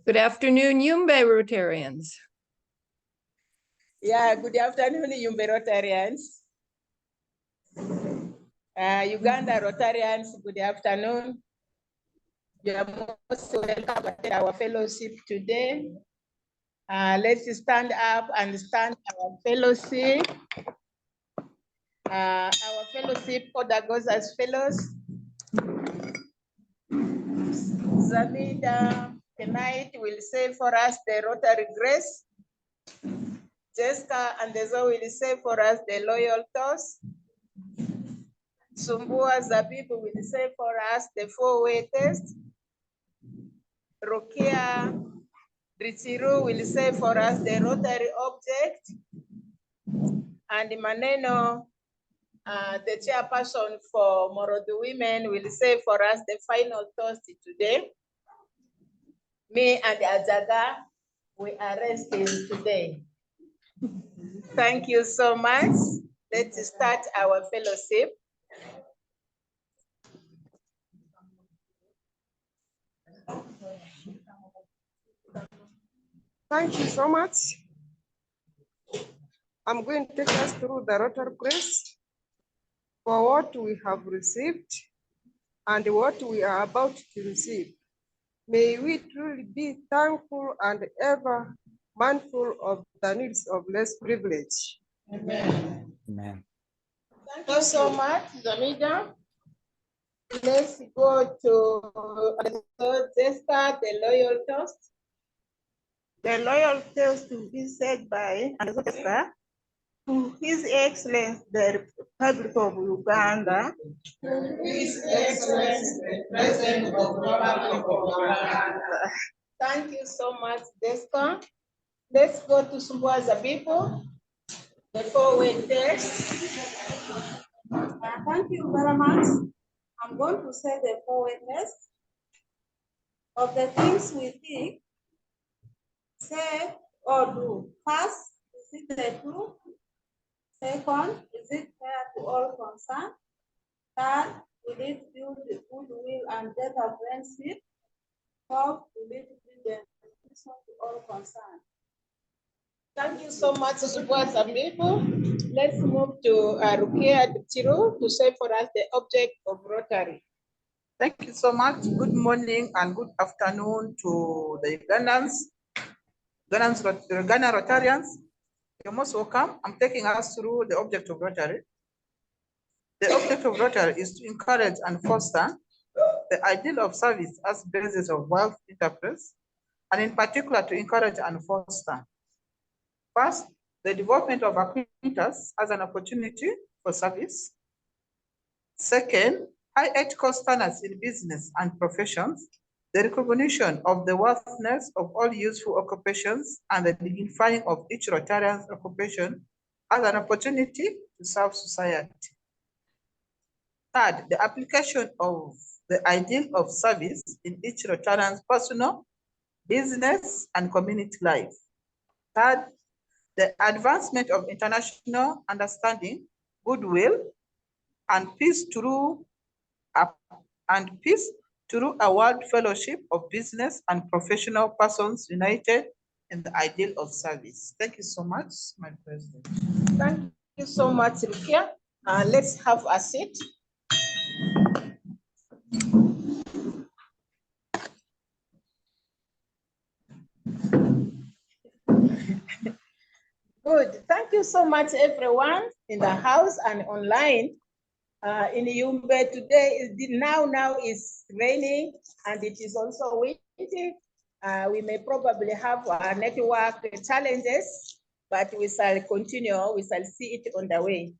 Good afternoon, Yumbe Rotarians. Yeah, good afternoon, Yumbe Rotarians. Uganda Rotarians, good afternoon. You are most welcome at our fellowship today. Let's stand up and stand our fellowship. Our fellowship order goes as follows. Zamida tonight will say for us the Rotary Grace. Jessica and Dezo will say for us the Loyal Toast. Sumbua Zabibu will say for us the four-way test. Rokia Richiru will say for us the Rotary object. And Maneno, the chairperson for Morodo Women, will say for us the final toast today. Me and Ajaga, we are resting today. Thank you so much. Let's start our fellowship. Thank you so much. I'm going to take us through the Rotary Grace for what we have received and what we are about to receive. May we truly be thankful and ever mindful of the needs of less privilege. Amen. Amen. Thank you so much, Zamida. Let's go to Jessica, the Loyal Toast. The Loyal Toast will be said by Jessica. To His Excellency, the Republic of Uganda. His Excellency, the President of the Republic of Uganda. Thank you so much, Jessica. Let's go to Sumbua Zabibu, the four-way test. Thank you very much. I'm going to say the four-way test. Of the things we think, say or do. First, is it the truth? Second, is it fair to all concerned? Third, will it build the goodwill and better friendship? Fourth, will it bring beneficial to all concerned? Thank you so much, Sumbua Zabibu. Let's move to Rukia Chiru to say for us the object of Rotary. Thank you so much. Good morning and good afternoon to the Ugandans, Uganda Rotarians. You're most welcome. I'm taking us through the object of Rotary. The object of Rotary is to encourage and foster the ideal of service as basis of wealth enterprise, and in particular to encourage and foster. First, the development of acquaintance as an opportunity for service. Second, high ethical standards in business and professions, the recognition of the worthiness of all useful occupations and the dignifying of each Rotarian's occupation as an opportunity to serve society. Third, the application of the ideal of service in each Rotarian's personal, business, and community life. Third, the advancement of international understanding, goodwill, and peace through a world fellowship of business and professional persons united in the ideal of service. Thank you so much, my president. Thank you so much, Rukia. Let's have a seat. Good. Thank you so much, everyone in the house and online. In Yumbe today, now is raining and it is also windy. We may probably have network challenges, but we shall continue. We shall see it on the way.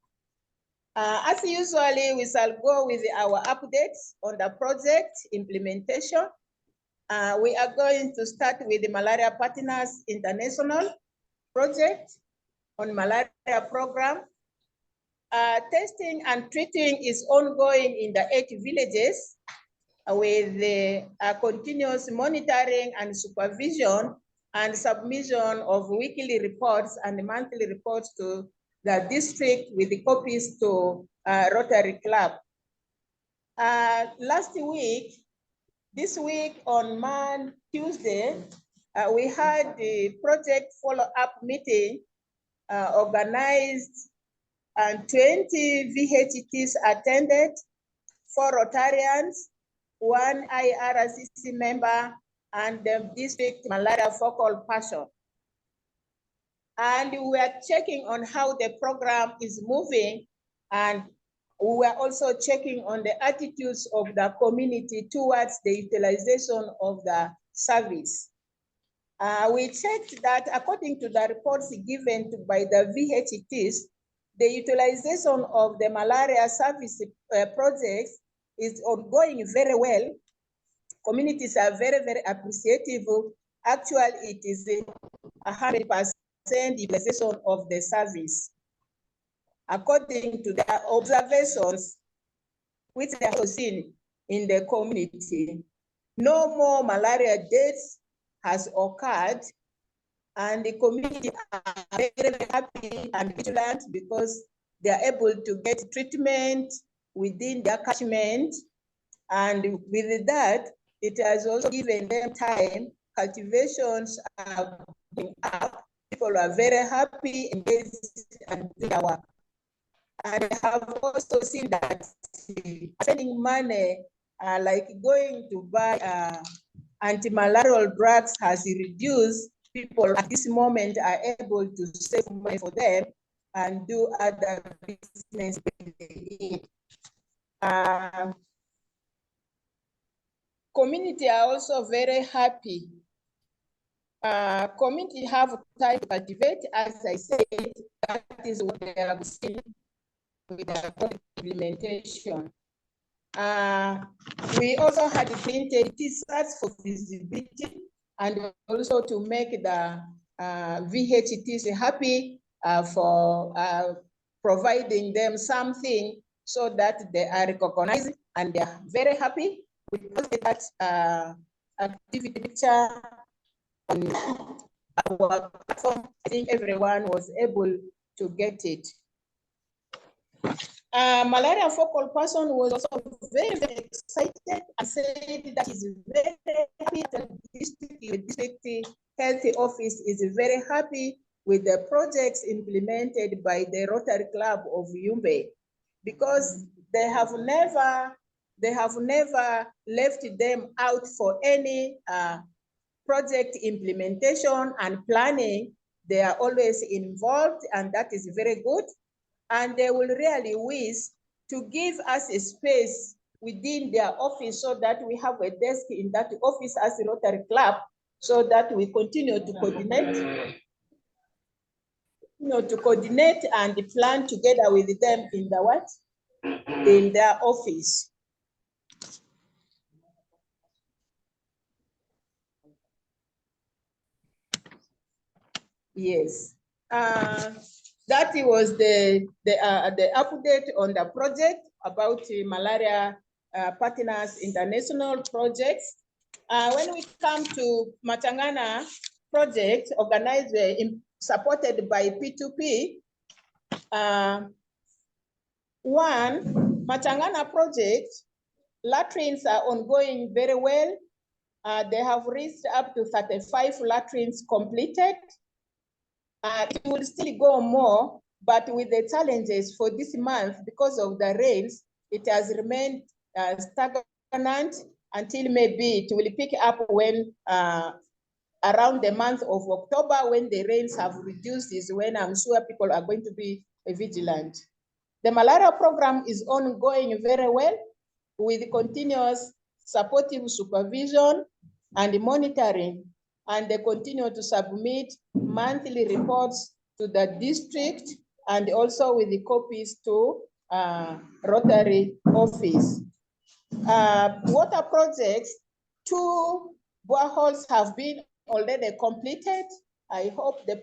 As usually, we shall go with our updates on the project implementation. We are going to start with the Malaria Partners International project on malaria program. Testing and treating is ongoing in the 8 villages with the continuous monitoring and supervision and submission of weekly reports and monthly reports to the district with the copies to Rotary Club. This week on Tuesday, We had the project follow-up meeting organized, and 20 VHTs attended, 4 Rotarians, 1 IRCC member, and the district malaria focal person. And we are checking on how the program is moving, and we were also checking on the attitudes of the community towards the utilization of the service. We checked that according to the reports given by the VHTs, the utilization of the malaria service projects is ongoing very well. Communities are very, very appreciative. Actually, it is 100% utilization of the service. According to the observations, which they have seen in the community, no more malaria deaths has occurred, and the community are very, very happy and vigilant because they are able to get treatment within their catchment. And with that, it has also given them time. Cultivations are going up. People are very happy, engaged, and doing their work. And I have also seen that spending money, like going to buy anti-malarial drugs, has reduced. People at this moment are able to save money for them and do other business. Community are also very happy. Community have time to cultivate, as I said, that is what they have seen with the implementation. We also had printed T-shirts for visibility and also to make the VHTs happy for providing them something so that they are recognized and they are very happy. We posted that activity picture on our platform. I think everyone was able to get it. Malaria focal person was also very, very excited and said that he's very happy that the district health office is very happy with the projects implemented by the Rotary Club of Yumbe, because they have never left them out for any project implementation and planning. They are always involved, and that is very good. And they will really wish to give us a space within their office so that we have a desk in that office as a Rotary Club, so that we continue to coordinate, and plan together with them in the what? In their office. Yes. That was the update on the project about malaria partners international projects. When we come to Matangana project, organized, supported by P2P, Matangana project, latrines are ongoing very well. They have reached up to 35 latrines completed. It will still go more, but with the challenges for this month, because of the rains, it has remained stagnant until maybe it will pick up when around the month of October, when the rains have reduced, is when I'm sure people are going to be vigilant. The malaria program is ongoing very well with continuous supportive supervision and monitoring, and they continue to submit monthly reports to the district and also with the copies to Rotary office. Water projects, 2 boreholes have been already completed. I hope the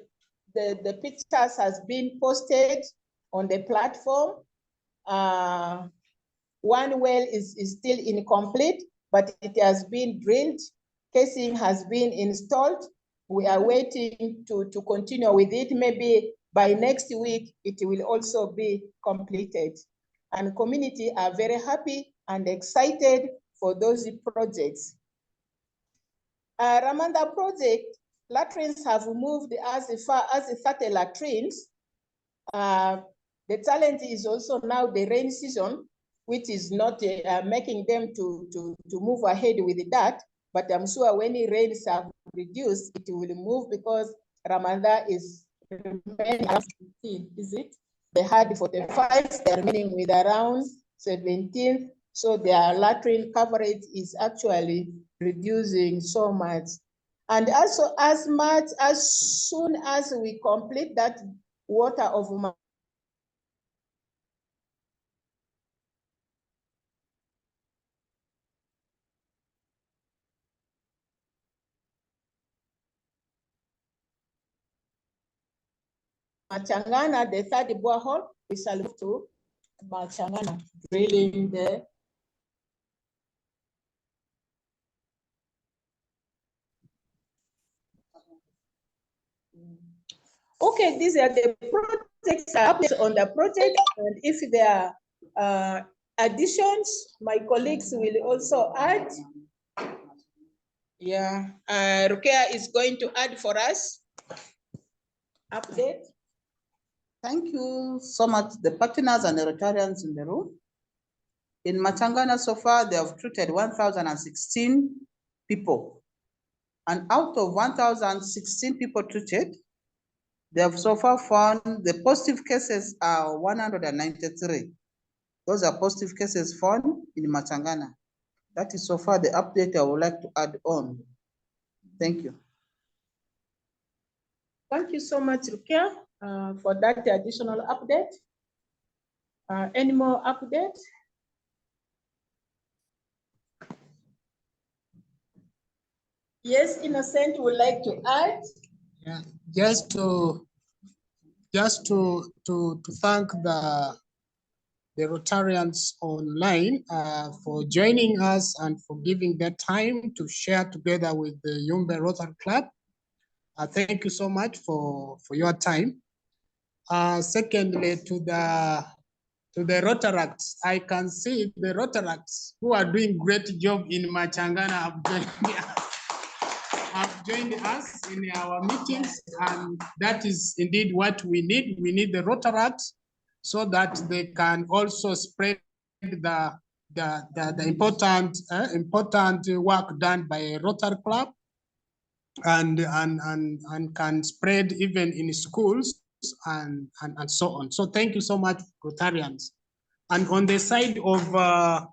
pictures has been posted on the platform. One well is still incomplete, but it has been drilled. Casing has been installed. We are waiting to continue with it. Maybe by next week, it will also be completed. And community are very happy and excited for those projects. Ramanda project, latrines have moved as far as 30 latrines. The challenge is also now the rain season, which is not making them to move ahead with that. But I'm sure when the rains have reduced, it will move because Ramadan is remaining around 15, is it? They had 45, they're remaining with around 17. So their latrine coverage is actually reducing so much. And also as soon as we complete that water of Machangana, the third borehole, we shall move to Machangana, drilling there. Okay, these are the projects updates on the project, and if there are additions, my colleagues will also add. Yeah, Rukia is going to add for us. Update. Thank you so much, the partners and the Rotarians in the room. In Machangana so far, they have treated 1,016 people. And out of 1,016 people treated, they have so far found the positive cases are 193. Those are positive cases found in Machangana. That is so far the update I would like to add on. Thank you. Thank you so much, Rukia, for that additional update. Any more updates? Yes, Innocent would like to add. Yeah, just to thank the Rotarians online for joining us and for giving their time to share together with the Yumbe Rotary Club. Thank you so much for your time. Secondly, to the Rotaracts, I can see the Rotaracts who are doing great job in Machangana have joined us in our meetings, and that is indeed what we need. We need the Rotaracts so that they can also spread the important work done by a Rotary Club and can spread even in schools and so on. So thank you so much, Rotarians. And on the side of the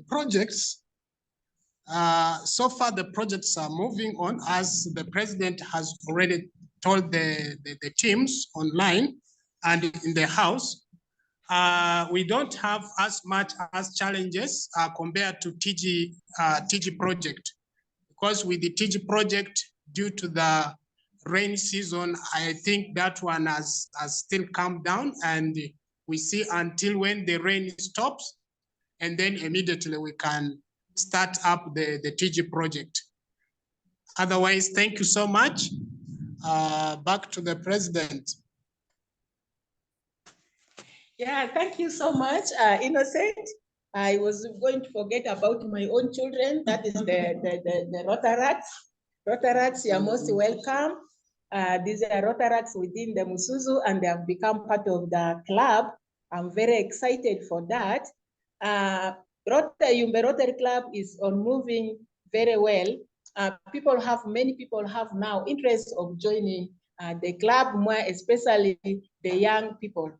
projects, so far the projects are moving on as the president has already told the teams online and in the house. We don't have as much as challenges compared to TG project, because with the TG project, due to the rain season, I think that one has still calmed down, and we see until when the rain stops, and then immediately we can start up the TG project. Otherwise, thank you so much. Back to the president. Yeah, thank you so much, Innocent. I was going to forget about my own children. That is the Rotaracts. Rotaracts, you are most welcome. These are Rotaracts within the Musuzu, and they have become part of the club. I'm very excited for that. Yumbe Rotary Club is on moving very well. Many people have now interest of joining the club, more especially the young people.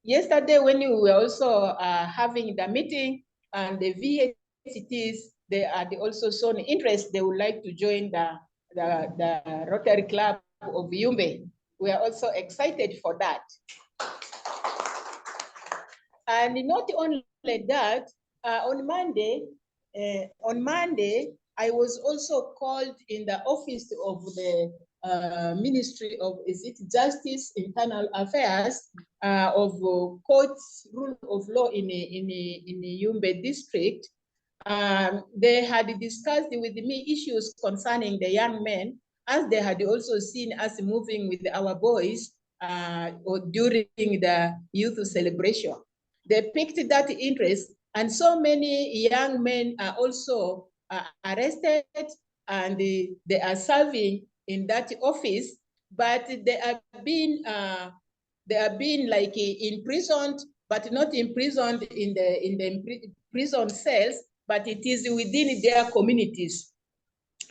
Yesterday, when we were also having the meeting, and the VHTs, they are also shown interest. They would like to join the Rotary Club of Yumbe. We are also excited for that. And not only that, on Monday, I was also called in the office of the Ministry of Justice, Internal Affairs, of Courts Rule of Law in Yumbe district. They had discussed with me issues concerning the young men, as they had also seen us moving with our boys during the youth celebration. They picked that interest, and so many young men are also arrested and they are serving in that office, but they are being like imprisoned, but not imprisoned in the prison cells, but it is within their communities.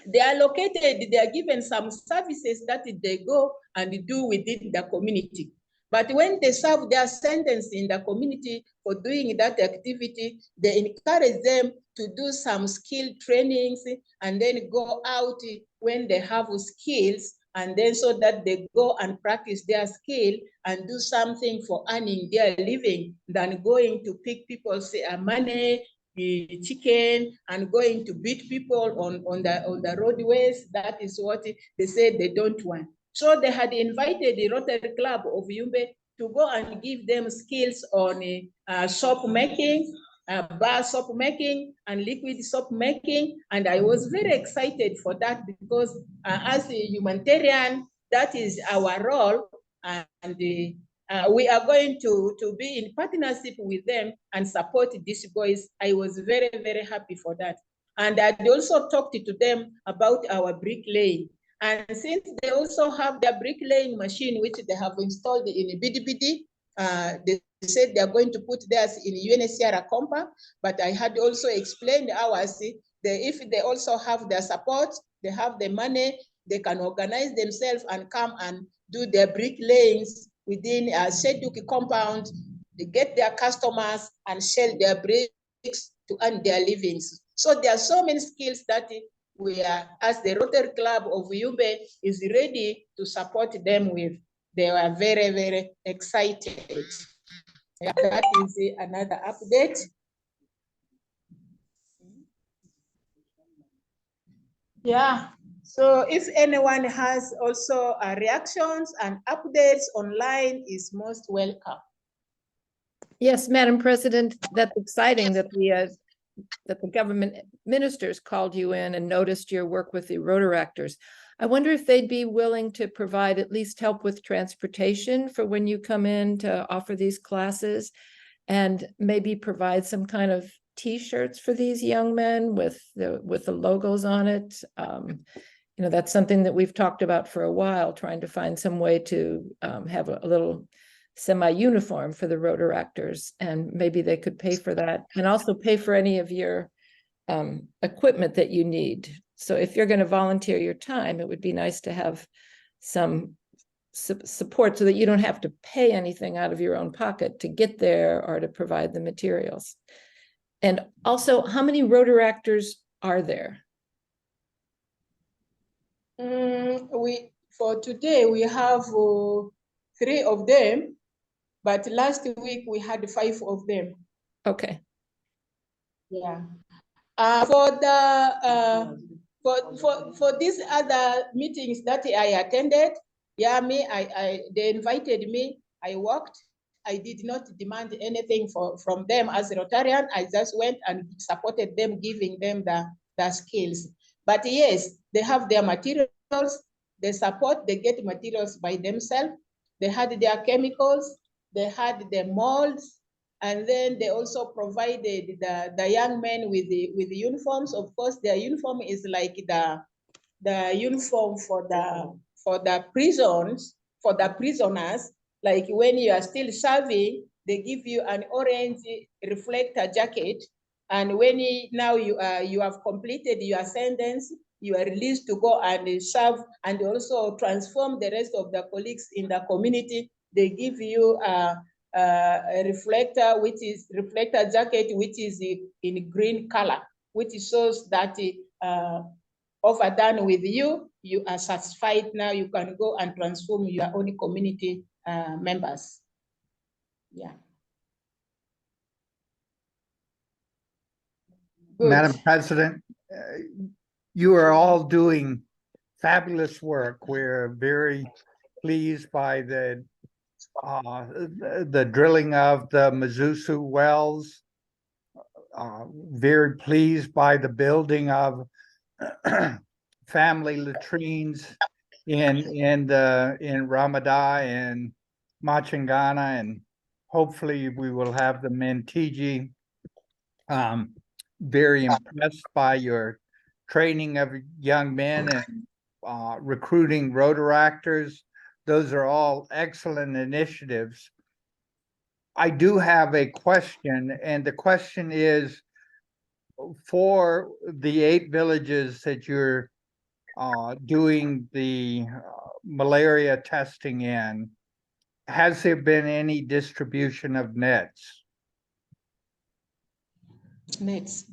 They are located, they are given some services that they go and do within the community. But when they serve their sentence in the community for doing that activity, they encourage them to do some skill trainings and then go out when they have skills, and then so that they go and practice their skill and do something for earning their living than going to pick people's money, the chicken, and going to beat people on the roadways. That is what they said they don't want. So they had invited the Rotary Club of Yumbe to go and give them skills on soap making, bar soap making, and liquid soap making. And I was very excited for that because as a humanitarian, that is our role. And we are going to be in partnership with them and support these boys. I was very, very happy for that. And I also talked to them about our bricklaying. And since they also have their bricklaying machine, which they have installed in Bidi, they said they are going to put theirs in UNHCR compound, but I had also explained ours. If they also have their support, they have the money, they can organize themselves and come and do their bricklayings within a Seduk compound. They get their customers and sell their bricks to earn their livings. So there are so many skills that we are, as the Rotary Club of Yumbe is ready to support them with. They were very, very excited. Yeah, that is another update. Yeah, so if anyone has also reactions and updates online is most welcome. Yes, Madam President, that's exciting that the government ministers called you in and noticed your work with the Rotaractors. I wonder if they'd be willing to provide at least help with transportation for when you come in to offer these classes, and maybe provide some kind of T-shirts for these young men with the logos on it. You know, that's something that we've talked about for a while, trying to find some way to have a little semi-uniform for the Rotaractors, and maybe they could pay for that and also pay for any of your equipment that you need. So if you're going to volunteer your time, it would be nice to have some support so that you don't have to pay anything out of your own pocket to get there or to provide the materials. And also, how many Rotaractors are there? For today, we have 3 of them, but last week we had 5 of them. Okay. Yeah. For these other meetings that I attended, yeah, they invited me. I worked. I did not demand anything from them as a Rotarian. I just went and supported them, giving them the skills. But yes, they have their materials. They support. They get materials by themselves. They had their chemicals. They had the molds. And then they also provided the young men with the uniforms. Of course, their uniform is like the uniform for the prisons, for the prisoners. Like when you are still serving, they give you an orange reflector jacket. And when you have completed your sentence, you are released to go and serve and also transform the rest of the colleagues in the community. They give you a reflector, which is reflector jacket, which is in green color, which shows that overdone with you, you are satisfied. Now you can go and transform your own community members. Yeah. Good. Madam President, you are all doing fabulous work. We're very pleased by the drilling of the Mizusu wells. Very pleased by the building of family latrines in Ramada and Machangana, and hopefully we will have them in TG. Very impressed by your training of young men and recruiting Rotaractors. Those are all excellent initiatives. I do have a question, and the question is, for the 8 villages that you're doing the malaria testing in, has there been any distribution of nets? Nets.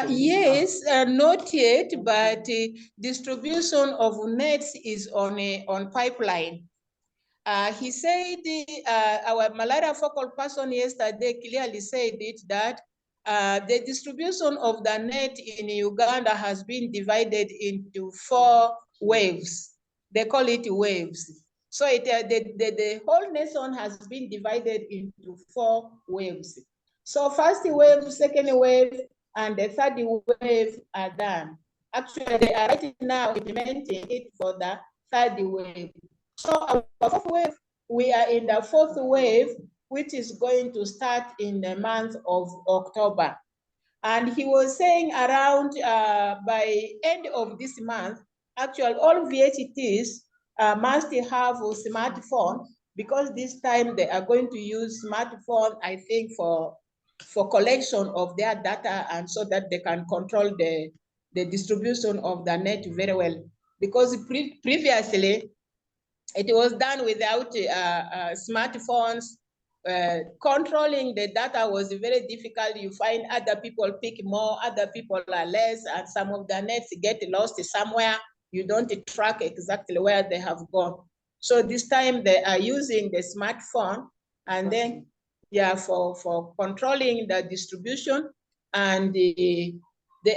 Yes, not yet, but distribution of nets is on pipeline. He said, our malaria focal person yesterday clearly said it, that the distribution of the net in Uganda has been divided into 4 waves. They call it waves. So the whole nation has been divided into 4 waves. So first wave, second wave, and the third wave are done. Actually, they are right now implementing it for the third wave. So our 4th wave, we are in the 4th wave, which is going to start in the month of October. And he was saying around by end of this month, actually all VHTs must have a smartphone, because this time they are going to use smartphone, I think, for collection of their data, and so that they can control the distribution of the net very well. Because previously, it was done without smartphones. Controlling the data was very difficult. You find other people pick more, other people are less, and some of the nets get lost somewhere. You don't track exactly where they have gone. So this time they are using the smartphone, and then, yeah, for controlling the distribution, and they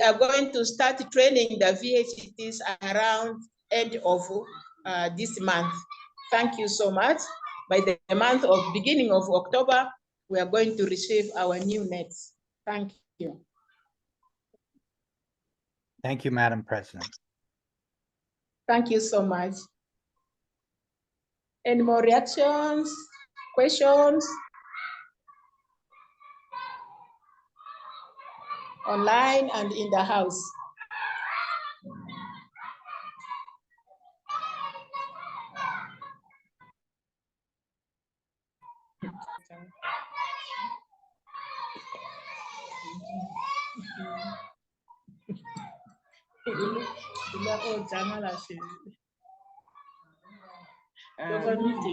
are going to start training the VHTs around end of this month. Thank you so much. By the month of beginning of October, we are going to receive our new nets. Thank you. Thank you, Madam President. Thank you so much. Any more reactions, questions? Online and in the house.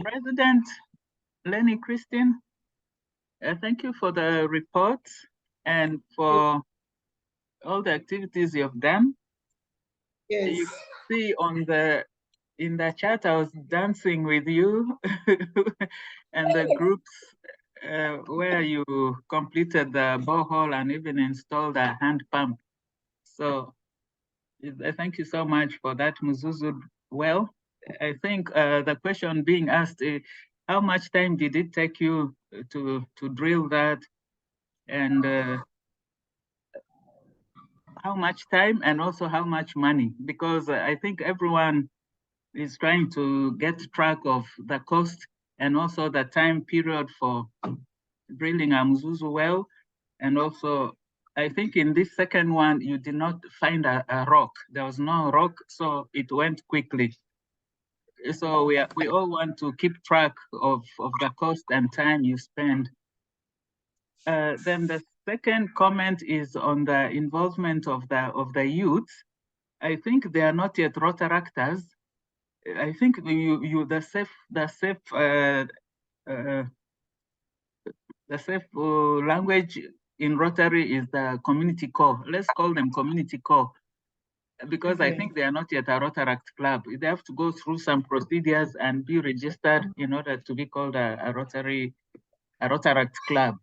President Lenny Christine, thank you for the report and for all the activities you've done. Yes. You see in the chat, I was dancing with you and the groups where you completed the borehole and even installed a hand pump. So thank you so much for that, Muzuzu. Well, I think the question being asked, how much time did it take you to drill that, and how much time and also how much money? Because I think everyone is trying to get track of the cost and also the time period for drilling a Muzuzu well. And also, I think in this second one, you did not find a rock. There was no rock, so it went quickly. So we all want to keep track of the cost and time you spend. Then the second comment is on the involvement of the youth. I think they are not yet Rotaractors. I think the safe language in Rotary is the community core. Let's call them community core, because I think they are not yet a Rotaract club. They have to go through some procedures and be registered in order to be called a Rotaract club.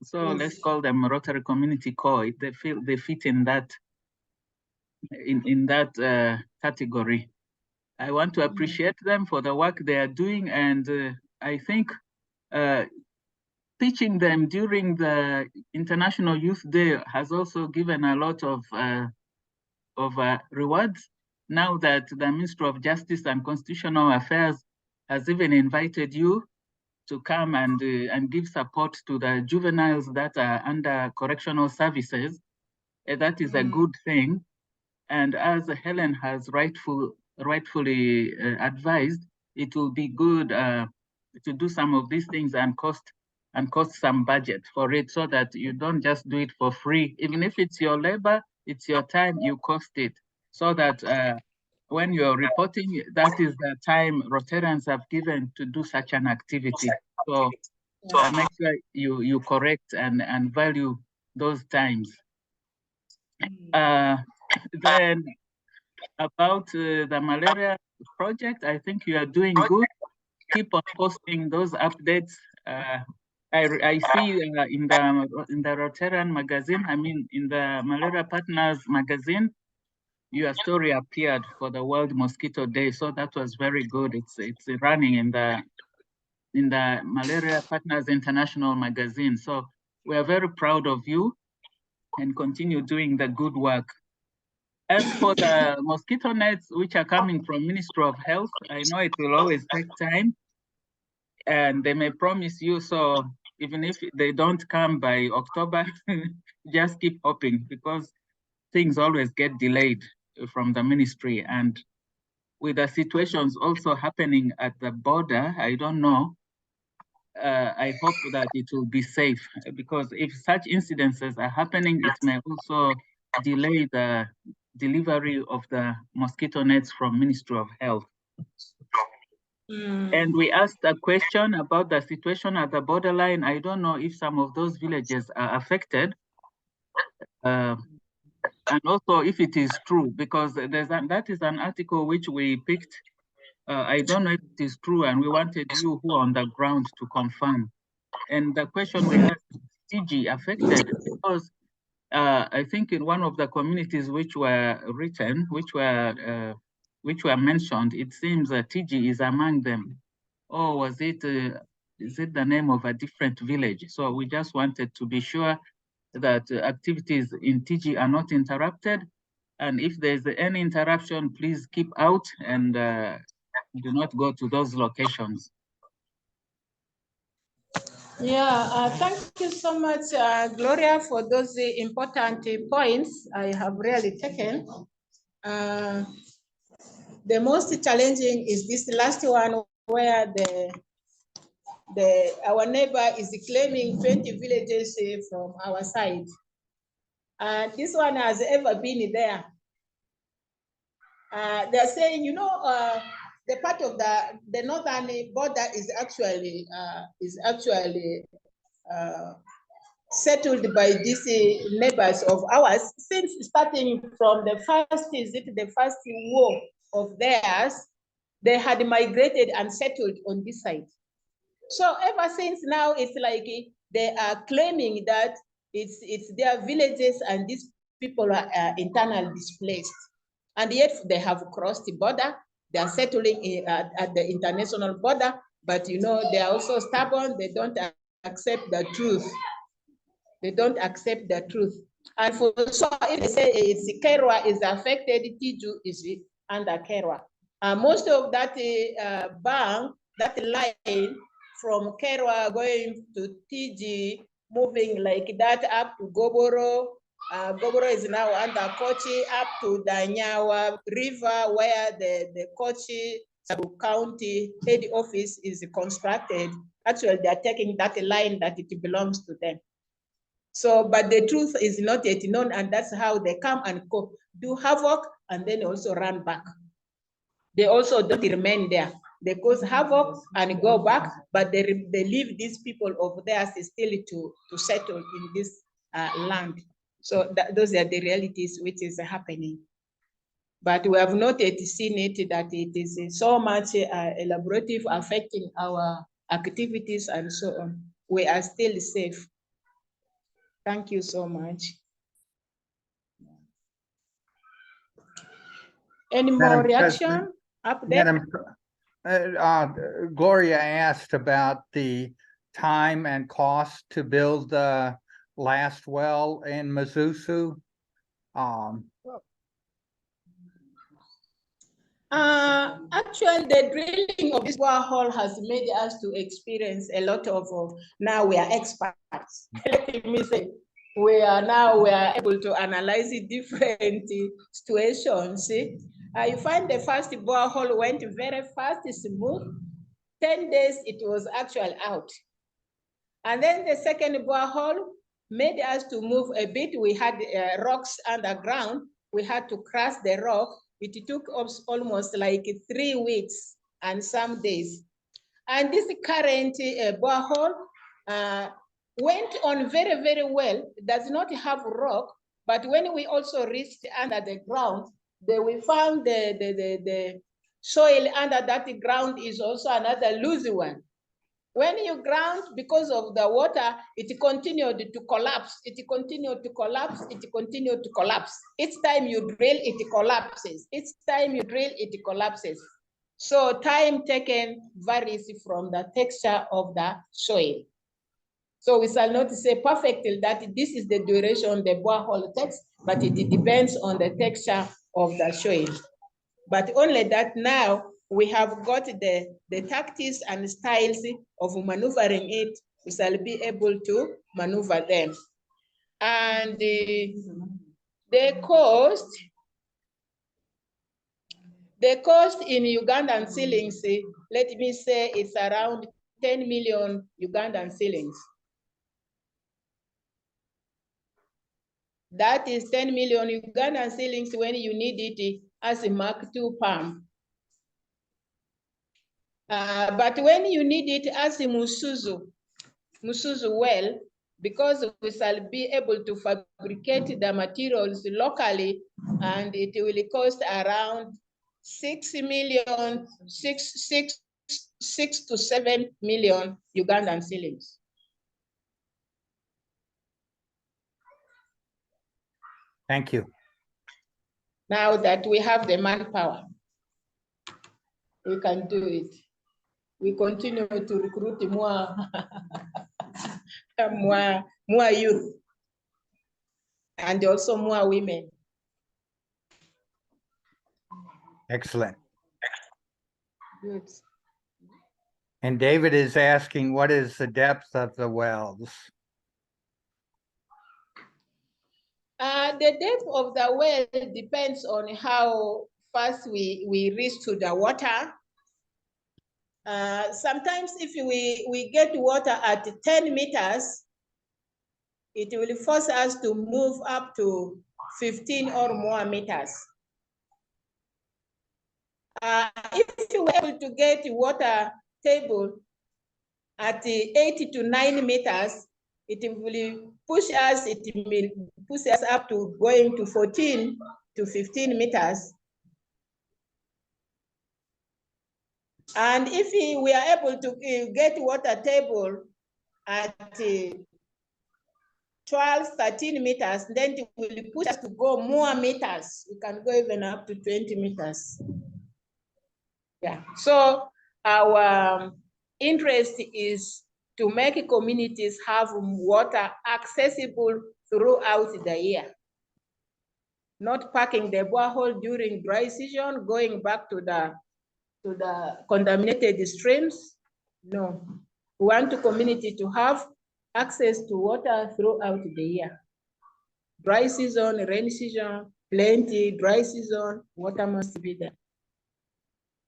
So let's call them Rotary Community Core. They fit in that category. I want to appreciate them for the work they are doing, and I think teaching them during the International Youth Day has also given a lot of rewards. Now that the Ministry of Justice and Constitutional Affairs has even invited you to come and give support to the juveniles that are under correctional services. That is a good thing. And as Helen has rightfully advised, it will be good to do some of these things and cost some budget for it, so that you don't just do it for free. Even if it's your labor, it's your time, you cost it, so that when you're reporting, that is the time Rotarians have given to do such an activity. So make sure you correct and value those times. Then about the malaria project, I think you are doing good. Keep on posting those updates. I see in the Rotarian magazine, I mean in the Malaria Partners magazine, your story appeared for the World Mosquito Day, so that was very good. It's running in the Malaria Partners International magazine. So we are very proud of you, and continue doing the good work. As for the mosquito nets, which are coming from Ministry of Health, I know it will always take time, and they may promise you, so even if they don't come by October, just keep hoping, because things always get delayed from the ministry. And with the situations also happening at the border, I don't know, I hope that it will be safe, because if such incidences are happening, it may also delay the delivery of the mosquito nets from Ministry of Health. And we asked a question about the situation at the borderline. I don't know if some of those villages are affected. And also if it is true, because that is an article which we picked. I don't know if it is true, and we wanted you who are on the ground to confirm. And the question we asked, is TG affected? Because I think in one of the communities which were written, which were mentioned, it seems that TG is among them. Or was it, is it the name of a different village? So we just wanted to be sure that activities in TG are not interrupted. And if there's any interruption, please keep out and do not go to those locations. Yeah, thank you so much, Gloria, for those important points I have really taken. The most challenging is this last one, where our neighbor is claiming 20 villages from our side. This one has ever been there. They're saying, you know, the part of the northern border is actually settled by these neighbors of ours, since starting from the first war of theirs, they had migrated and settled on this side. So ever since now, it's like they are claiming that it's their villages and these people are internally displaced. And yet they have crossed the border, they are settling at the international border, but you know, they are also stubborn, they don't accept the truth. They don't accept the truth. And for so if they say Kerwa is affected, Tiju is under Kerwa. Most of that bank, that line from Kerwa going to TG, moving like that up to Goboro. Goboro is now under Kochi, up to Danyawa River, where the Kochi sub-county head office is constructed. Actually, they are taking that line that it belongs to them. So, but the truth is not yet known, and that's how they come and do havoc and then also run back. They also don't remain there. They cause havoc and go back, but they leave these people over there still to settle in this land. So those are the realities which is happening. But we have not yet seen it that it is so much elaborative, affecting our activities and so on. We are still safe. Thank you so much. Any more reaction? Update? Gloria asked about the time and cost to build the last well in Mazusu. Actually, the drilling of this borehole has made us to experience a lot of, now we are experts. Let me say, we are able to analyze the different situations. You find the first borehole went very fast, smooth. 10 days, it was actually out. And then the second borehole made us to move a bit. We had rocks underground. We had to crush the rock. It took us almost like 3 weeks and some days. And this current borehole went on very, very well. It does not have rock, but when we also reached under the ground, we found the soil under that ground is also another loose one. When you ground, because of the water, it continued to collapse. It continued to collapse. It continued to collapse. Each time you drill, it collapses. Each time you drill, it collapses. So time taken varies from the texture of the soil. So we shall not say perfectly that this is the duration the borehole takes, but it depends on the texture of the soil. But only that now we have got the tactics and styles of maneuvering it, we shall be able to maneuver them. And the cost in Ugandan shillings, let me say it's around 10 million Ugandan shillings. That is 10 million Ugandan shillings when you need it as a Mark II pump. But when you need it as a Musuzu well, because we shall be able to fabricate the materials locally, and it will cost around 6 to 7 million Ugandan shillings. Thank you. Now that we have the manpower, we can do it. We continue to recruit more, more youth, and also more women. Excellent. Good. And David is asking, what is the depth of the wells? The depth of the well depends on how fast we reach to the water. Sometimes if we get water at 10 meters, it will force us to move up to 15 or more meters. If you were able to get water table at 8 to 9 meters, it will push us, up to going to 14 to 15 meters. And if we are able to get water table at 12, 13 meters, then it will push us to go more meters. We can go even up to 20 meters. Yeah, so our interest is to make communities have water accessible throughout the year. Not packing the borehole during dry season, going back to the contaminated streams. No, we want the community to have access to water throughout the year. Dry season, rainy season, plenty, dry season, water must be there.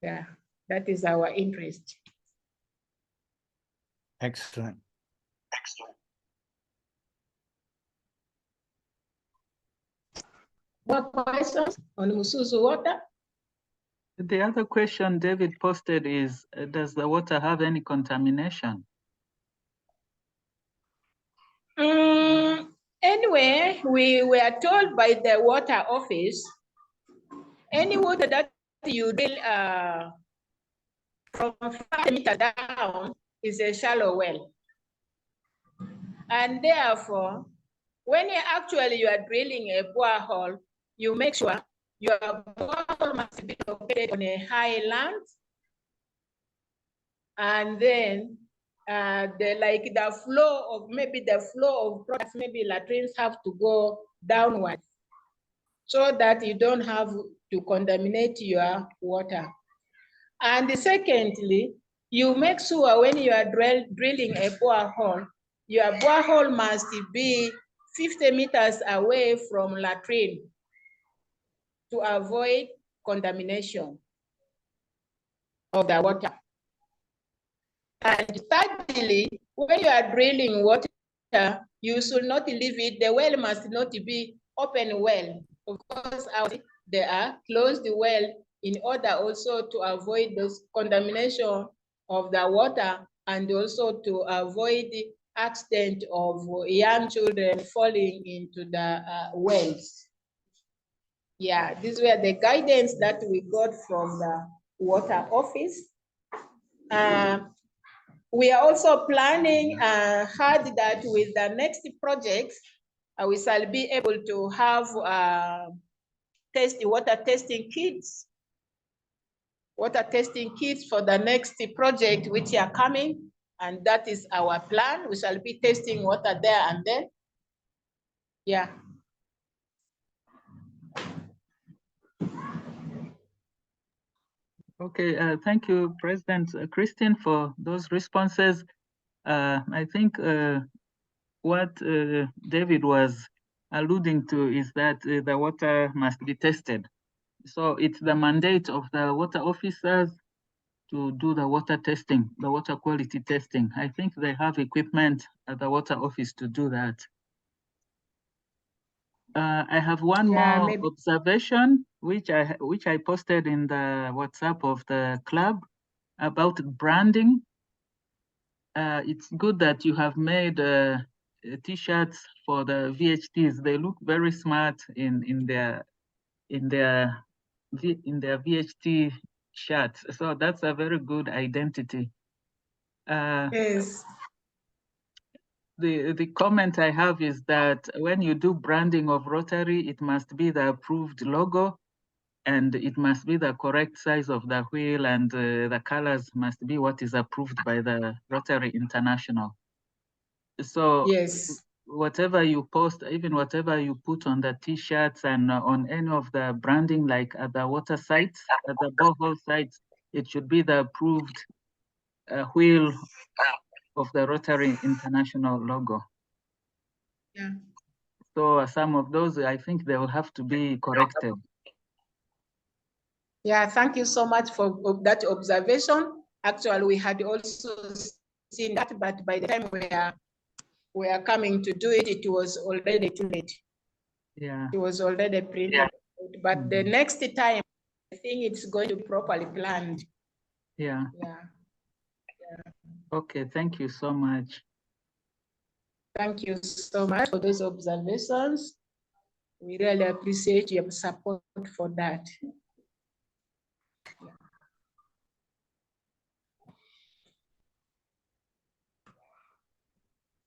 Yeah, that is our interest. Excellent. More questions on Musuzu water? The other question David posted is, does the water have any contamination? Anyway, we were told by the water office, any water that you drill from 5 meters down is a shallow well. And therefore, when you are drilling a borehole, you make sure your borehole must be located on a high land. And then the flow of products, maybe latrines have to go downwards so that you don't have to contaminate your water. And secondly, you make sure when you are drilling a borehole, your borehole must be 50 meters away from latrine to avoid contamination of the water. And thirdly, when you are drilling water, you should not leave it. The well must not be open well. Of course, they are closed well in order also to avoid those contamination of the water and also to avoid the accident of young children falling into the wells. Yeah, these were the guidance that we got from the water office. We are also planning hard that with the next project, we shall be able to have water testing kits for the next project which are coming, and that is our plan. We shall be testing water there and then. Yeah. Okay, thank you, President Christine, for those responses. I think what David was alluding to is that the water must be tested. So it's the mandate of the water officers to do the water testing, the water quality testing. I think they have equipment at the water office to do that. I have one more observation, which I posted in the WhatsApp of the club about branding. It's good that you have made T-shirts for the VHTs. They look very smart in their VHT shirts. So that's a very good identity. Yes. The comment I have is that when you do branding of Rotary, it must be the approved logo, and it must be the correct size of the wheel, and the colors must be what is approved by the Rotary International. So yes, whatever you post, even whatever you put on the T-shirts and on any of the branding, like at the water sites, at the borehole sites, it should be the approved wheel of the Rotary International logo. Yeah. So some of those, I think they will have to be corrected. Yeah, thank you so much for that observation. Actually, we had also seen that, but by the time we are coming to do it, it was already too late. Yeah. It was already printed. Yeah. But the next time, I think it's going to be properly planned. Yeah. Yeah. Okay, thank you so much. Thank you so much for those observations. We really appreciate your support for that.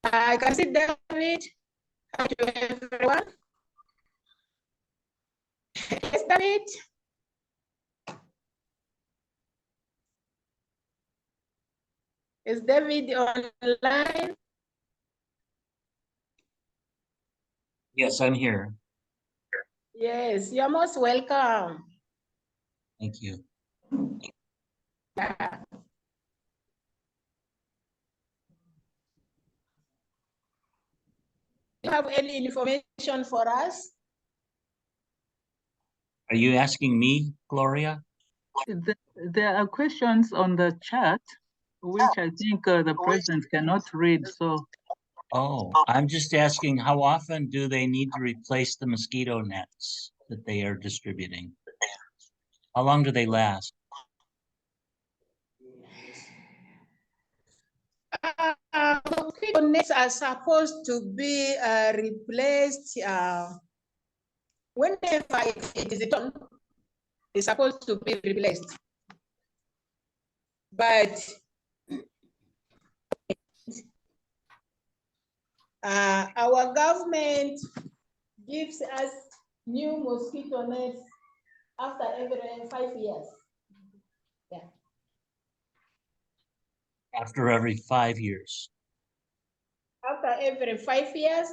I can see David. Thank you, everyone. Yes, David. Is David online? Yes, I'm here. Yes, you're most welcome. Thank you. Yeah. Do you have any information for us? Are you asking me, Gloria? There are questions on the chat, which I think the president cannot read. So, oh, I'm just asking, how often do they need to replace the mosquito nets that they are distributing? How long do they last? Mosquito nets are supposed to be replaced whenever it is done. It's supposed to be replaced. But our government gives us new mosquito nets after every 5 years. Yeah. After every 5 years. After every 5 years,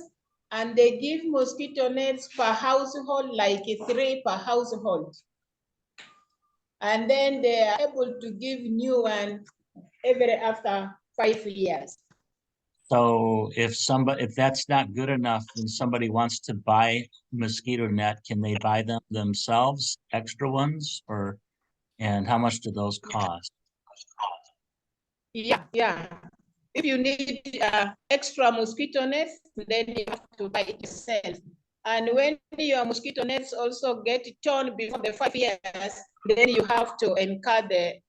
and they give mosquito nets per household, like 3 per household. And then they are able to give new one every after 5 years. So if that's not good enough, then somebody wants to buy mosquito net, can they buy them themselves, extra ones, and how much do those cost? Yeah. If you need extra mosquito nets, then you have to buy it yourself. And when your mosquito nets also get torn before the 5 years, then you have to incur the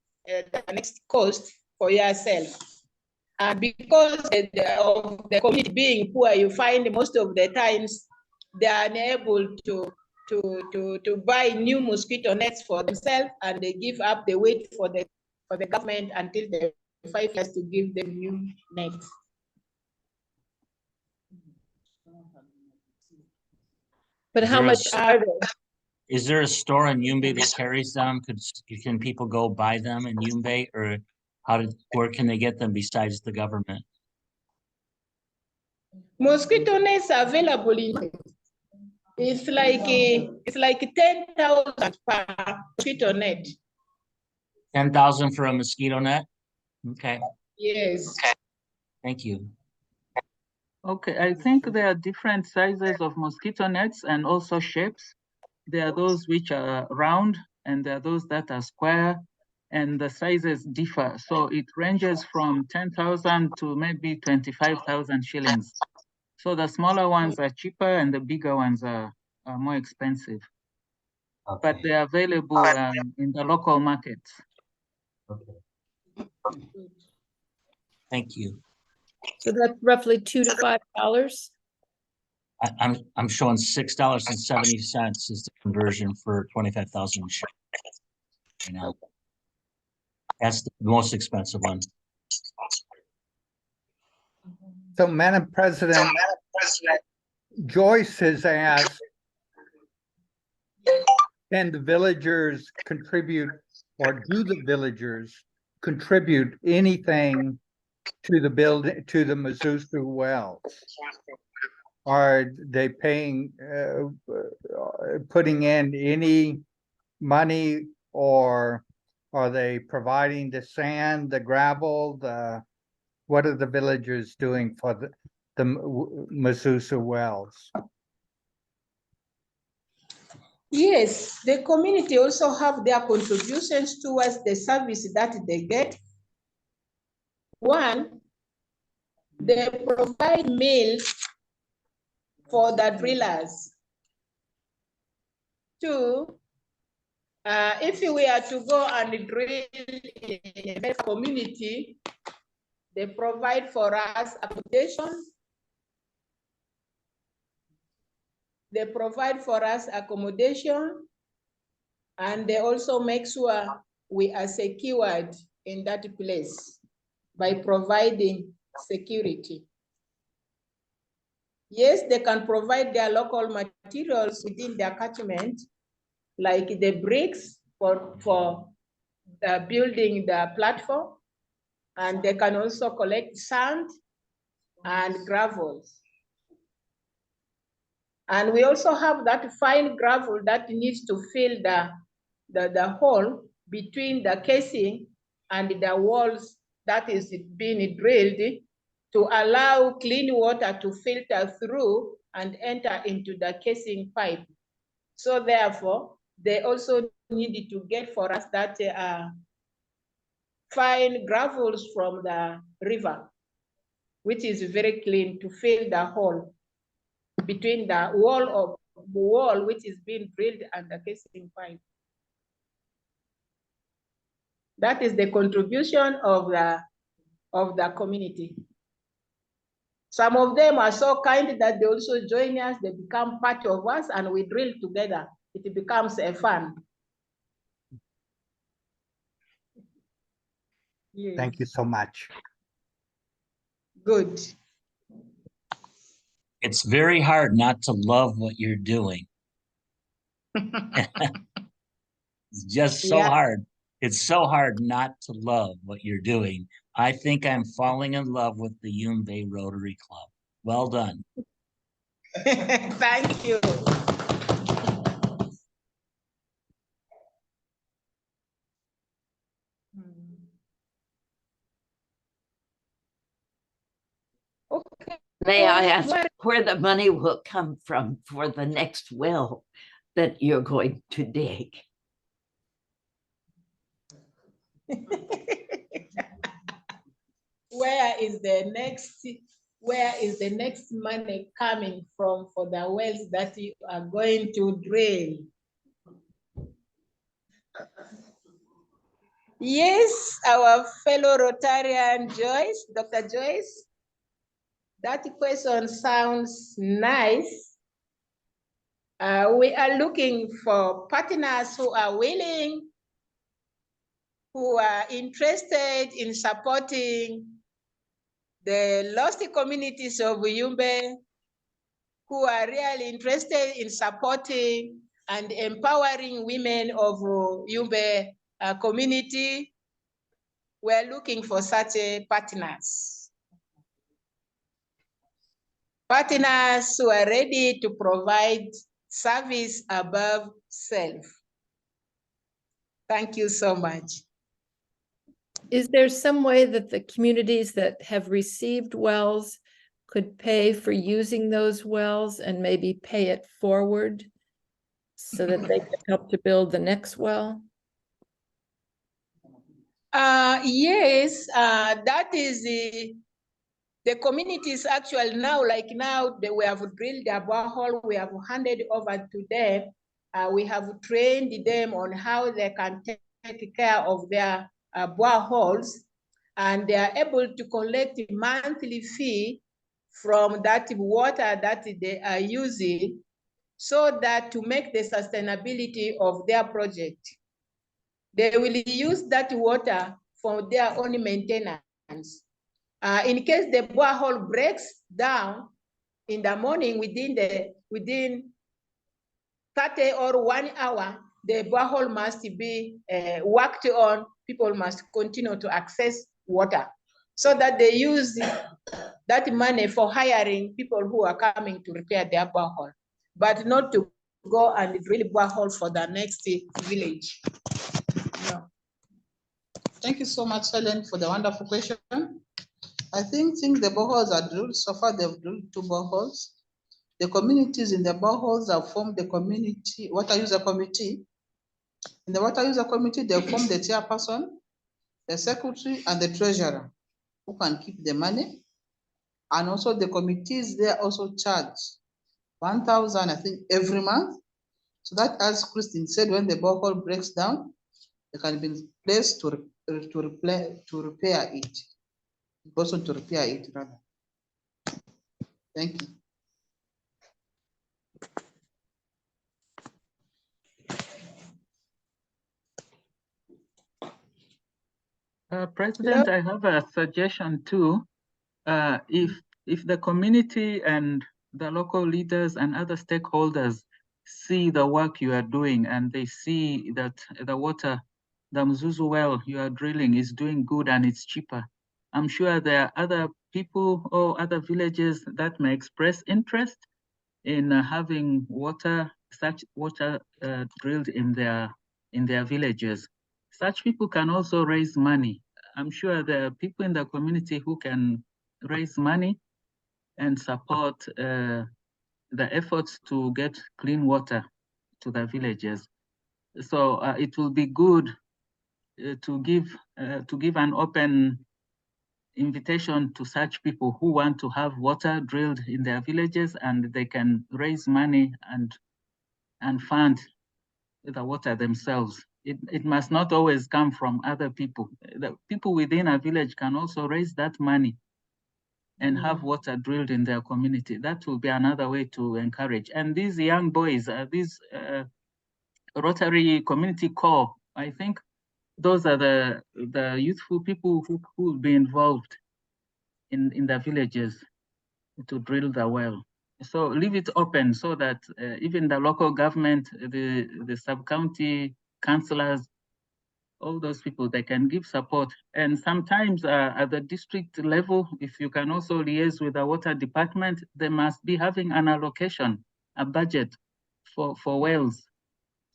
next cost for yourself. And because of the community being poor, you find most of the times they are unable to buy new mosquito nets for themselves, and they give up. They wait for the government until the 5 years to give them new nets. But how much are they? Is there a store in Yumbe that carries them? Can people go buy them in Yumbe, or where can they get them besides the government? Mosquito nets are available in. It's like 10,000 per mosquito net. 10,000 for a mosquito net? Okay, Yes. thank you. Okay, I think there are different sizes of mosquito nets and also shapes. There are those which are round and there are those that are square, and the sizes differ. So it ranges from 10,000 to maybe 25,000 shillings. So the smaller ones are cheaper and the bigger ones are more expensive. Okay. But they're available in the local markets. Okay. Thank you. So that's roughly $2 to $5. I'm showing $6.70 is the conversion for 25,000 right now. That's the most expensive one. So, Madam President, Joyce has asked, can the villagers contribute, or do the villagers contribute anything to the building, to the Mazuzu wells? Are they paying, putting in any money, or are they providing the sand, the gravel, what are the villagers doing for the Mazuzu wells? Yes, the community also have their contributions towards the service that they get. One, they provide meals for the drillers. Two, if we are to go and drill in a community, they provide for us accommodation. They provide for us accommodation, and they also make sure we are secured in that place by providing security. Yes, they can provide their local materials within their catchment, like the bricks for building the platform, and they can also collect sand and gravel. And we also have that fine gravel that needs to fill the hole between the casing and the walls that is being drilled to allow clean water to filter through and enter into the casing pipe. So therefore, they also needed to get for us that fine gravels from the river, which is very clean, to fill the hole between the wall which is being drilled and the casing pipe. That is the contribution of the community. Some of them are so kind that they also join us, they become part of us, and we drill together. It becomes a fun. Yes. Thank you so much. Good. It's very hard not to love what you're doing. It's just so hard. It's so hard not to love what you're doing. I think I'm falling in love with the Yumbe Rotary Club. Well done. Thank you. May I ask What- where the money will come from for the next well that you're going to dig? Where is the next money coming from for the wells that you are going to drill? Yes, our fellow Rotarian Joyce, Dr. Joyce, that question sounds nice. We are looking for partners who are willing, who are interested in supporting the lost communities of Yumbe, who are really interested in supporting and empowering women of Yumbe community. We're looking for such partners. Partners who are ready to provide service above self. Thank you so much. Is there some way that the communities that have received wells could pay for using those wells and maybe pay it forward so that they could help to build the next well? Yes, that is the communities actually now, like now, we have drilled their borehole, we have handed over to them. We have trained them on how they can take care of their boreholes, and they are able to collect a monthly fee from that water that they are using, so that to make the sustainability of their project. They will use that water for their own maintenance. In case the borehole breaks down in the morning within 30 or 1 hour, the borehole must be worked on. People must continue to access water, so that they use that money for hiring people who are coming to repair their borehole, but not to go and drill borehole for the next village. No. Thank you so much, Helen, for the wonderful question. I think the boreholes are drilled. So far, they've drilled 2 boreholes. The communities in the boreholes have formed the community water user committee. In the water user committee, they form the chairperson, the secretary, and the treasurer, who can keep the money. And also the committees, they also charge 1,000, I think, every month. So that, as Christine said, when the borehole breaks down, they can be placed to repair it. Also to repair it, rather. Thank you. President, I have a suggestion too. If the community and the local leaders and other stakeholders see the work you are doing, and they see that the water, the Mzuzu well you are drilling is doing good and it's cheaper, I'm sure there are other people or other villages that may express interest in having such water drilled in their villages. Such people can also raise money. I'm sure there are people in the community who can raise money and support the efforts to get clean water to the villages. So it will be good to give an open invitation to such people who want to have water drilled in their villages, and they can raise money and fund the water themselves. It must not always come from other people. The people within a village can also raise that money and have water drilled in their community. That will be another way to encourage. And these young boys, these Rotary Community Corps, I think those are the youthful people who will be involved in the villages to drill the well. So leave it open so that even the local government, the sub-county councillors, all those people, they can give support. And sometimes at the district level, if you can also liaise with the water department, they must be having an allocation, a budget for wells.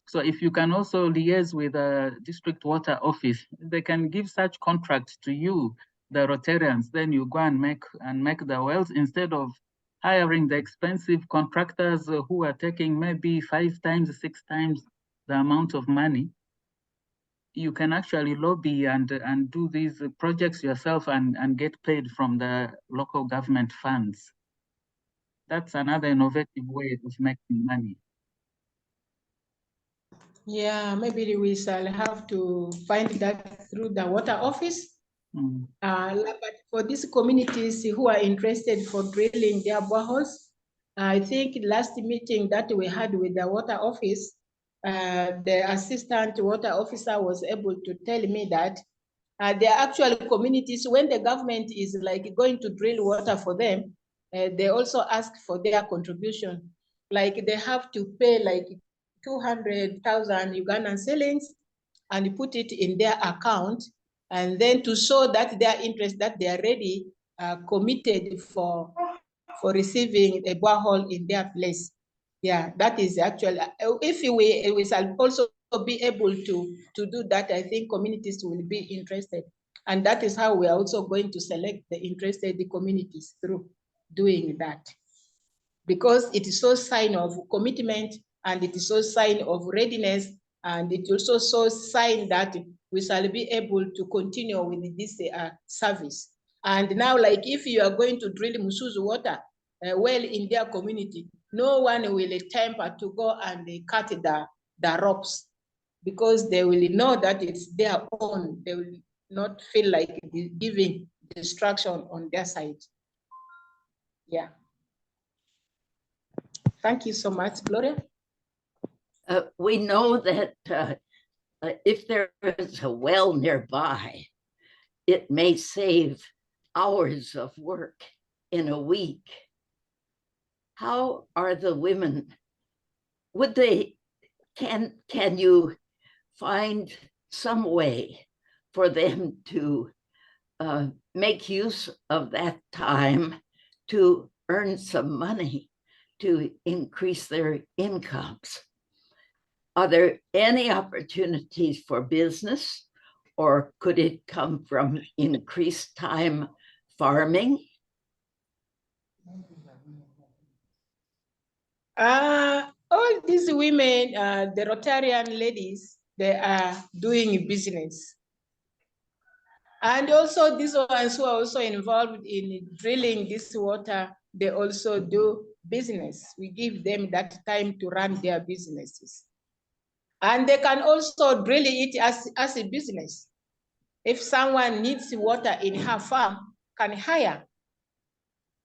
So if you can also liaise with the district water office, they can give such contracts to you the Rotarians, then you go and make the wells instead of hiring the expensive contractors who are taking maybe 5 times, 6 times the amount of money. You can actually lobby and do these projects yourself and get paid from the local government funds. That's another innovative way of making money. Yeah, maybe we shall have to find that through the water office. But for these communities who are interested for drilling their boreholes, I think last meeting that we had with the water office, the assistant water officer was able to tell me that there are actual communities, when the government is like going to drill water for them, they also ask for their contribution. Like they have to pay like 200,000 Ugandan shillings and put it in their account, and then to show that their interest, that they are ready, committed for receiving a borehole in their place. Yeah, that is actually, if we shall also be able to do that, I think communities will be interested. And that is how we are also going to select the interested communities through doing that. Because it is so sign of commitment, and it is so sign of readiness, and it also so sign that we shall be able to continue with this service. And now, like if you are going to drill Musuzu water well in their community, no one will temper to go and cut the ropes, because they will know that it's their own. They will not feel like giving destruction on their side. Yeah. Thank you so much, Gloria. We know that if there is a well nearby, it may save hours of work in a week. How are the women? Would they, can you find some way for them to make use of that time to earn some money to increase their incomes? Are there any opportunities for business, or could it come from increased time farming? All these women, the Rotarian ladies, they are doing business. And also these ones who are also involved in drilling this water, they also do business. We give them that time to run their businesses. And they can also drill it as a business. If someone needs water in her farm, can hire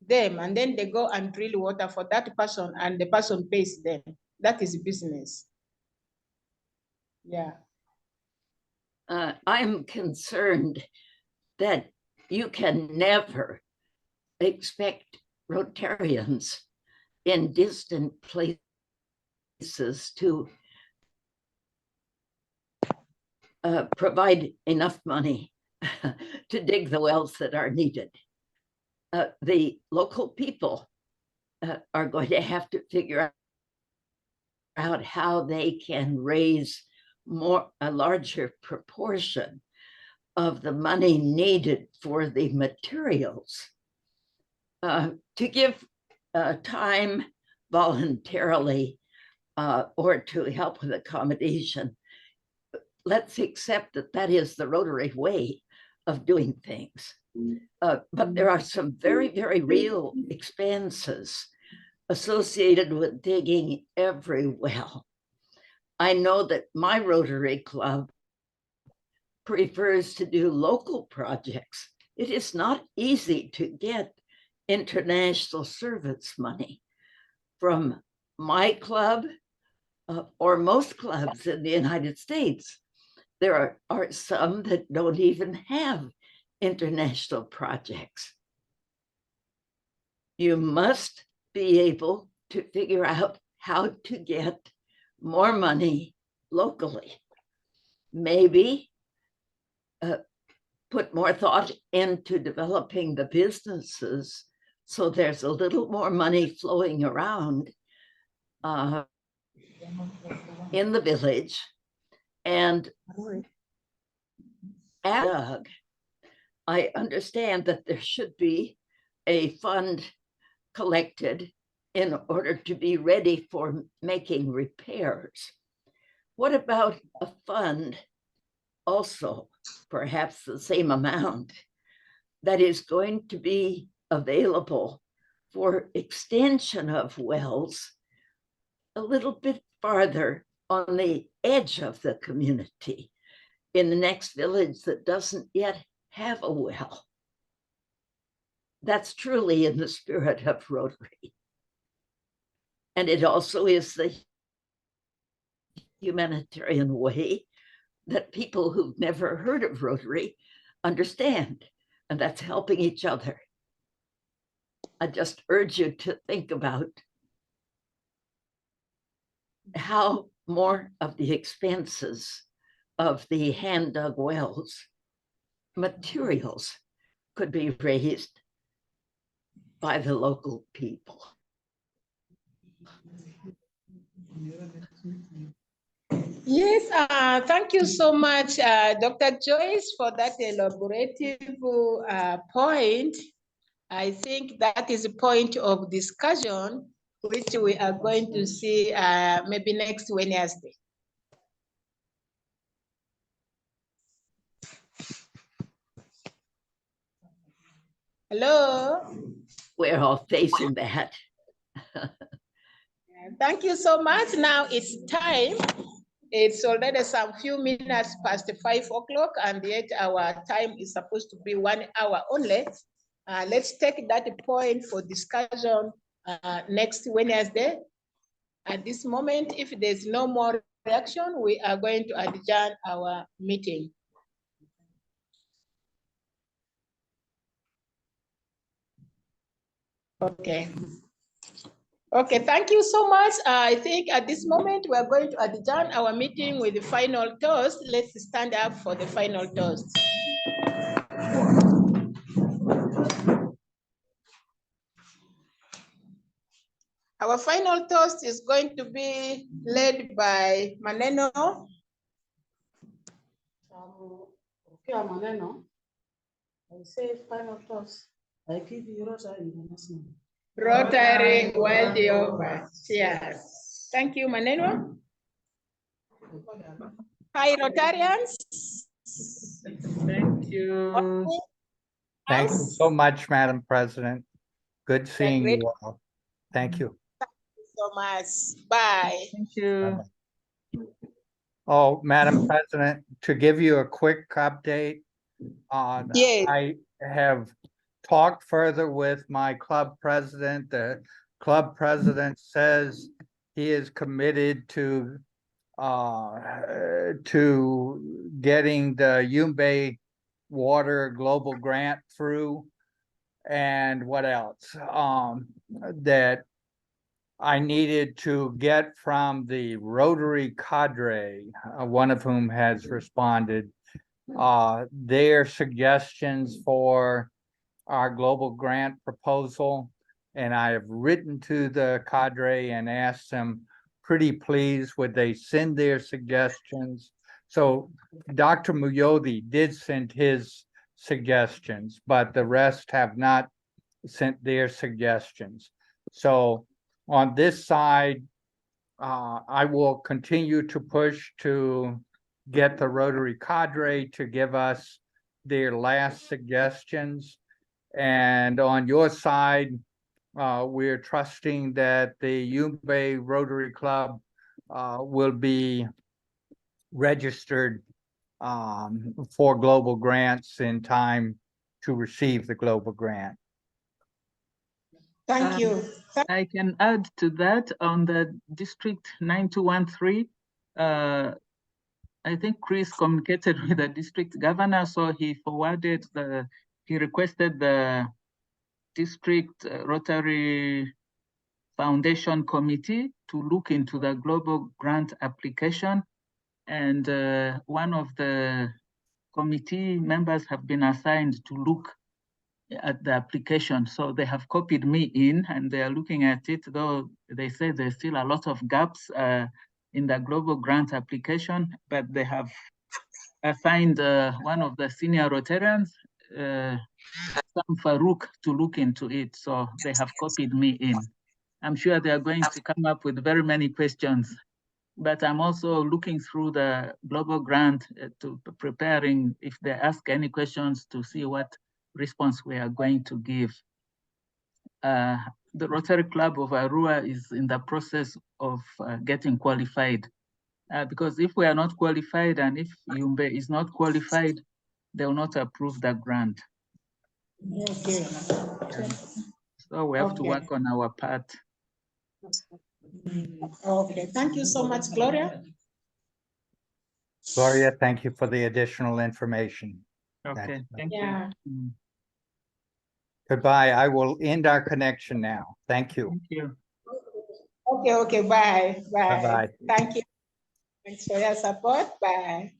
them, and then they go and drill water for that person, and the person pays them. That is business. Yeah. I'm concerned that you can never expect Rotarians in distant places to provide enough money to dig the wells that are needed. The local people are going to have to figure out how they can raise a larger proportion of the money needed for the materials. To give time voluntarily or to help with accommodation, let's accept that that is the Rotary way of doing things. But there are some very, very real expenses associated with digging every well. I know that my Rotary Club prefers to do local projects. It is not easy to get international service money from my club or most clubs in the United States. There are some that don't even have international projects. You must be able to figure out how to get more money locally. Maybe put more thought into developing the businesses so there's a little more money flowing around in the village. And Doug, I understand that there should be a fund collected in order to be ready for making repairs. What about a fund also, perhaps the same amount, that is going to be available for extension of wells a little bit farther on the edge of the community in the next village that doesn't yet have a well? That's truly in the spirit of Rotary. And it also is the humanitarian way that people who've never heard of Rotary understand, and that's helping each other. I just urge you to think about how more of the expenses of the hand-dug wells, materials, could be raised by the local people. Yes, thank you so much, Dr. Joyce, for that elaborative point. I think that is a point of discussion, which we are going to see maybe next Wednesday. Hello. We're all facing that. Thank you so much. Now it's time. It's already some few minutes past 5 o'clock, and yet our time is supposed to be 1 hour only. Let's take that point for discussion next Wednesday. At this moment, if there's no more reaction, we are going to adjourn our meeting. Okay. Okay, thank you so much. I think at this moment, we are going to adjourn our meeting with the final toast. Let's stand up for the final toast. Our final toast is going to be led by Maneno. Maneno, I say final toast. I give you Rotary International. Rotary World Over. Cheers. Thank you, Maneno. Hi, Rotarians. Thank you. Thank you so much, Madam President. Good seeing great. you all. Thank you. Thank you so much. Bye. Thank you. Oh, Madam President, to give you a quick update on, Yes. I have talked further with my club president. The club president says he is committed to getting the Yumbe Water Global Grant through. And what else? That I needed to get from the Rotary cadre, one of whom has responded, their suggestions for our global grant proposal. And I have written to the cadre and asked them, pretty please, would they send their suggestions? So Dr. Muyodi did send his suggestions, but the rest have not sent their suggestions. So on this side, I will continue to push to get the Rotary cadre to give us their last suggestions. And on your side, we're trusting that the Yumbe Rotary Club will be registered for global grants in time to receive the global grant. Thank you. I can add to that on the District 9213. I think Chris communicated with the district governor, so he requested the district Rotary Foundation Committee to look into the global grant application. And one of the committee members have been assigned to look at the application. So they have copied me in and they are looking at it, though they say there's still a lot of gaps in the global grant application, but they have assigned one of the senior Rotarians Sam Farouk to look into it, so they have copied me in. I'm sure they are going to come up with very many questions, but I'm also looking through the global grant to preparing if they ask any questions to see what response we are going to give. The Rotary Club of Arua is in the process of getting qualified. Because if we are not qualified and if Yumbe is not qualified, they will not approve the grant. Okay. So we have to Okay. work on our part. Okay, thank you so much, Gloria. Gloria, thank you for the additional information. Okay, thank Yeah. you. Goodbye. I will end our connection now. Thank you. Thank you. Okay, bye, bye. Bye-bye. Thank you. Thanks for your support. Bye.